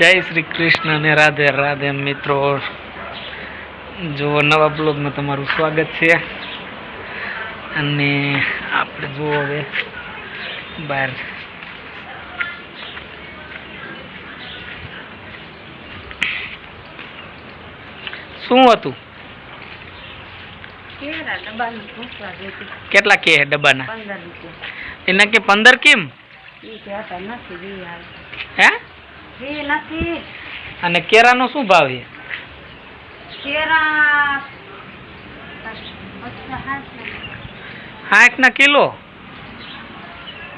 जय श्री कृष्ण ने राधे राधे मित्रों। जो नवा ब्लॉग में तमारू स्वागत है। आप जो हवे बार शू हतु केटला के डब्बाना 15 રૂપિયા एना के 15 केम ઈ કહેતા નથી ઈ હાલ हे ઈ નથી અને કેરાનો શું ભાવ છે? કેરા 60 ના કિલો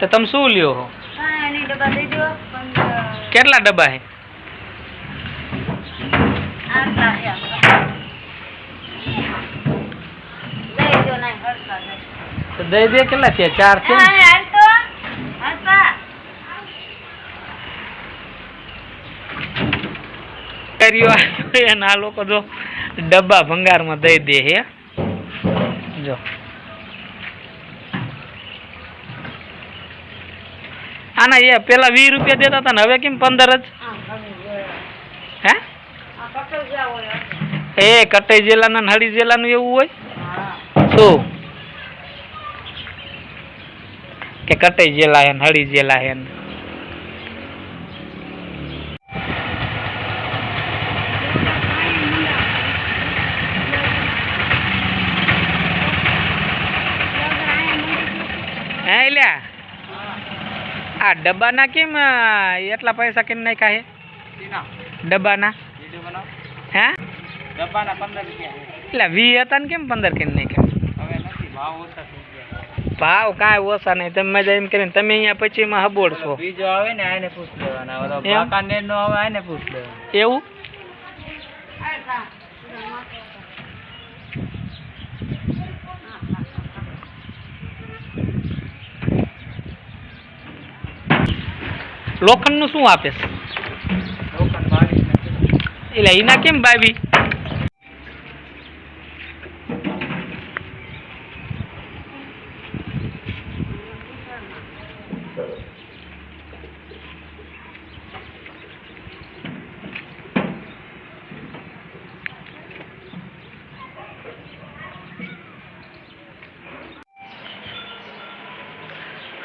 तो तम शू लियो हो? કાંઈ નહીં ડબ્બા દઈ દો 15 केटला डब्बा है? આટલા છે દઈ દો નહીં હરતા દે तो दे दे केटला थे? 4 थे હા હાલ તો હરતા करियो एना लोको जो डब्बा भंगार में दई दे है। जो आना ये पहला 20 रुपया देता था, हवे केम 15 ज है? આ કટલ જાવ ए कटाई जेलाना हड़ी जेलानु एवुं होय? હા शू के कटाई जेला है हड़ी जेला है? आ डब्बाना केम एटला पैसा केम नाख्या है? डब्बाना हे ડબ્બાના 15 રૂપિયા એટલે 20 હતા ને કેમ 15 કેમ નાખ્યા? હવે નથી ભાવ ઓછા થઈ ગયા ભાવ કાંઈ ઓછા નહીં. તમે મજા એમ કરીને તમે અહીંયા પછીમાં હબોડશો. બીજો આવે ને આને પૂછ લેવાના ઓલો એમ? બાકાને નો આવે આને પૂછ લેવાના એવું લોખંડનું શું આપે છે? લોખંડ 22 એટલે એના કેમ 22?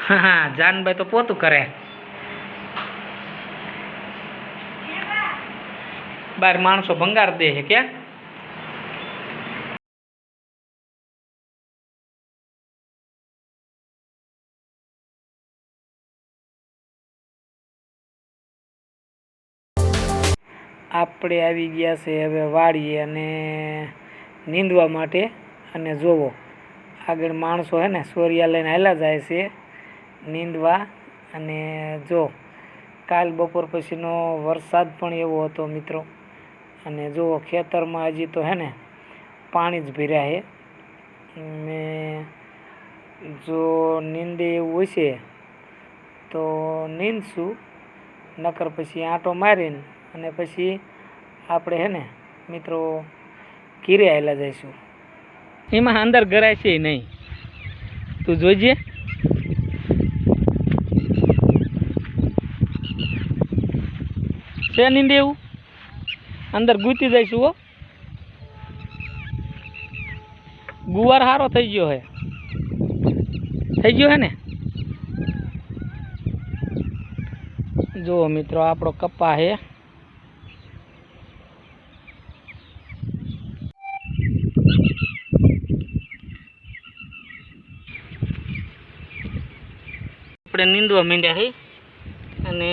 હા જાનભાઈ તો પોતું કરે. બાર માણસો ભંગાર દે છે કે આપણે આવી ગયા છે હવે વાડીએ અને નીંદવા માટે. અને જોવો આગળ માણસો હે ને સોરિયા લઈને હાલ્યા જાય છે નીંદવા. અને જો કાલ બપોર પછીનો વરસાદ પણ એવો હતો મિત્રો. અને જુઓ ખેતરમાં હજી તો હે ને પાણી જ ભર્યા છે. મેં જો નીંદે એવું હશે તો નીંદશું, નકર પછી આંટો મારીને અને પછી આપણે હે ને મિત્રો ઘીરે આવેલા જઈશું. એમાં અંદર ગરાય છે નહીં, તું જોઈજે. છે નીંદે એવું? અંદર ગૂંથી જઈશું હો. ગુવાર સારો થઈ ગયો હે, થઈ ગયો હે ને. જુઓ મિત્રો આપણો કપા હે. આપણે નીંદવા માંડ્યા હે અને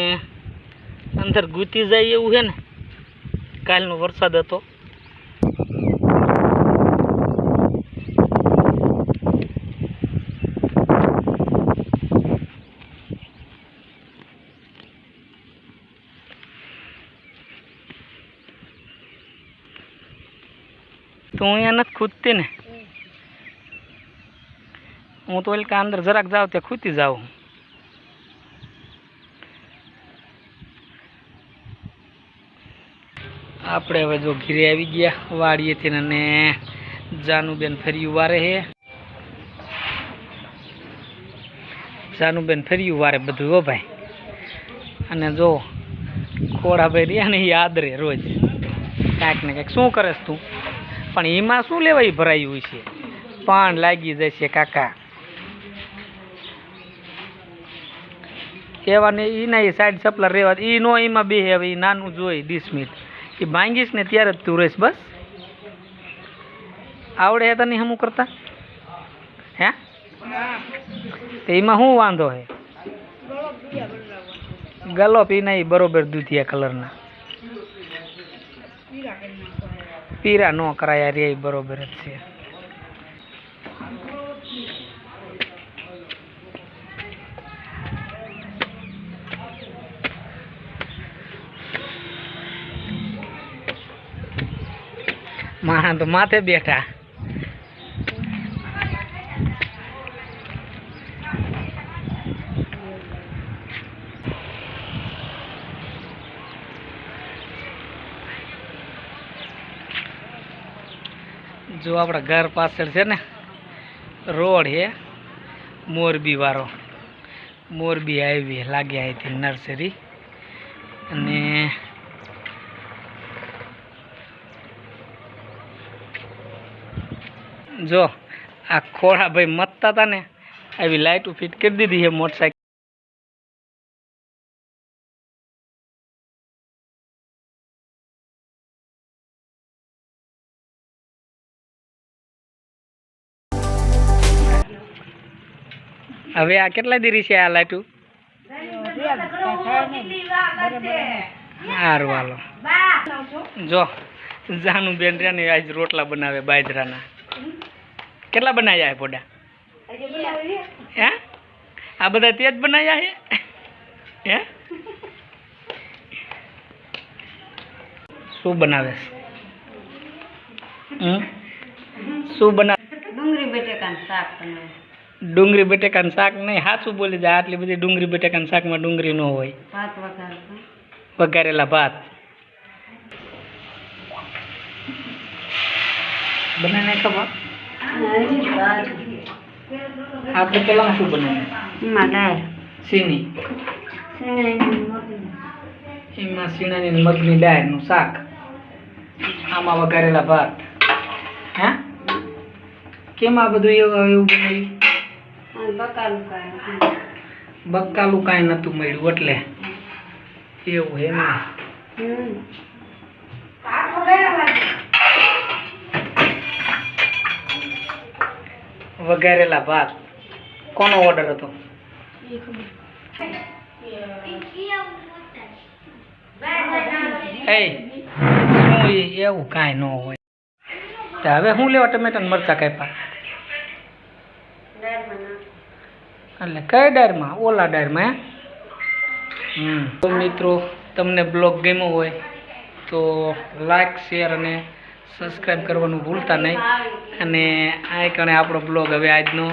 અંદર ગૂંથી જાય એવું હે ને. કાલનો વરસાદ હતો. તો હું અહીંયા નથી ખૂદતી ને. હું તો એલકા અંદર જરાક જાઉં ત્યાં ખૂતી જાઉં. આપણે હવે જો ઘીરે આવી ગયા વાડીએથી. અને જાનુબેન ફર્યું વારે હે. જાનુબેન ફર્યું વારે બધું હો ભાઈ. અને જો ખોડાભાઈ રહ્યા ને એ આદરે રોજ કાંઈક ને કાંઈક. શું કરેશ તું? પણ એમાં શું લેવા એ ભરાયું છે? પાન લાગી જશે કાકા. એવા ને એના એ સાઈડ સપ્લર રહેવા એ નો એમાં બે હવે એ નાનું જોઈ 20 મિનિટ એ ભાંગીશ ને ત્યારે જ તું રહીશ. બસ આવડે હે તને હમું કરતા? હે તો એમાં શું વાંધો હે? ગલોપ એ નહીં બરોબર દૂધિયા કલરના પીરા ન કરાયા રે એ બરોબર જ છે. માણા તો માથે બેઠા. જો આપણા ઘર પાછળ છે ને રોડ છે મોરબી વાળો, મોરબી હાઈવે લાગ્યા હતી નર્સરી. અને જો આ ખોડાભાઈ મતતા હતા ને આવી લાઇટો ફિટ કરી દીધી છે મોટરસાઇકલ. હવે આ કેટલા દીરી છે આ લાઈટું? સારું હાલો. જો જાનું બેન રહ્યા ને આજ રોટલા બનાવે બાજરાના. કેટલા બનાવ્યા હે પોડા? હે આ બધા તે જ બનાવ્યા હે? હે શું બનાવે? શું બનાવે? ડુંગળી બટેકાનું શાક બનાવે. ડુંગળી બટેકાનું શાક નહીં, સાચું બોલી જાય. આટલી બધી ડુંગળી બટેકાનું શાકમાં ડુંગળી ન હોય. ભાત વઘારતા. વઘારેલા ભાત બનાવીને ખબર? આપણે પેલા શું બનાવ્યું? એમાં દાળ. સીની. એમાં સીણાની ને મગની દાળનું શાક. આમાં વઘારેલા ભાત. હે કેમ આ બધું એવું બનાવ્યું? બકાલું કાંઈ. બકાલું કાંઈ નહોતું મળ્યું એટલે એવું હે ને. વઘારેલા ભાત કોનો ઓર્ડર હતો? શું એવું કાંઈ ન હોય. તો હવે શું લેવા ટમેટા ને મરચા કાપ્યા? એટલે કઈ ડાયરમાં? ઓલા ડાયરમાં. તો મિત્રો તમને બ્લોગ ગમ્યો હોય તો લાઈક શેર અને સબસ્ક્રાઈબ કરવાનું ભૂલતા નહીં. અને આ કણે આપણો બ્લોગ હવે આજનો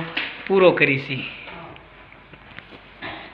પૂરો કરીશી.